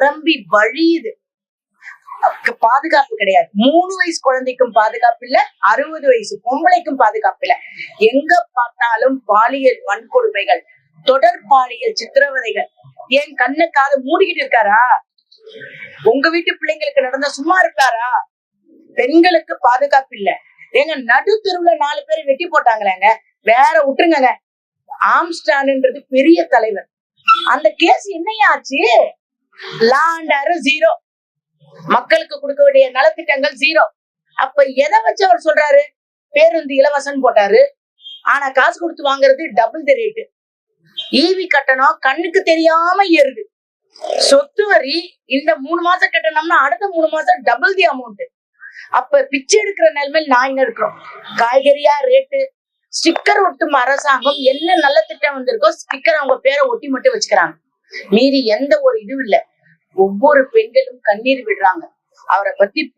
தம்பி வழியுது. பாதுகாப்பு கிடையாது. 3 வயசு குழந்தைக்கும் பாதுகாப்பு இல்ல, 60 வயசு பொம்பளைக்கும் பாதுகாப்பு இல்ல. எங்க பார்த்தாலும் பாலியல் வன்கொடுமைகள், தொடர் பாலியல் சித்திரவதைகள். ஏன் கண்ணு காதை மூடிக்கிட்டு இருக்காரா? உங்க வீட்டு பிள்ளைங்களுக்கு நடந்தா சும்மா இருக்காரா? பெண்களுக்கு பாதுகாப்பு இல்ல. எங்க நடு தெருவுல 4 பேரை வெட்டி போட்டாங்களேங்க, வேற விட்டுருங்க. ஆம்ஸ்டான்ன்றது பெரிய தலைவர். அந்த கேஸ் என்னையா ஆச்சு? லா அண்ட் ஆர்டர் 0, மக்களுக்கு கொடுக்க வேண்டிய நலத்திட்டங்கள் 0. அப்ப எதை வச்சு அவர் சொல்றாரு? பேருந்து இலவசம் போட்டாரு, ஆனா காசு கொடுத்து வாங்குறது டபுள் தி ரேட்டு. ஈவி கட்டணம் கண்ணுக்கு தெரியாம ஏறுது. சொத்து வரி இந்த 3 மாசம் கட்டணம்னா அடுத்த 3 மாசம் டபுள் தி அமௌண்ட். அப்ப பிச்சை எடுக்கிற நிலைமையில் நான் என்ன இருக்கிறோம்? காய்கறியா ரேட்டு, ஸ்டிக்கர் ஒட்டும் அரசாங்கம். என்ன நல்ல திட்டம் வந்திருக்கோ ஸ்டிக்கர் அவங்க பேரை ஒட்டி மட்டும் வச்சுக்கிறாங்க. மீறி எந்த ஒரு இதுவும் இல்ல. ஒவ்வொரு பெண்களும் கண்ணீர் விடுறாங்க. அவரை பத்தி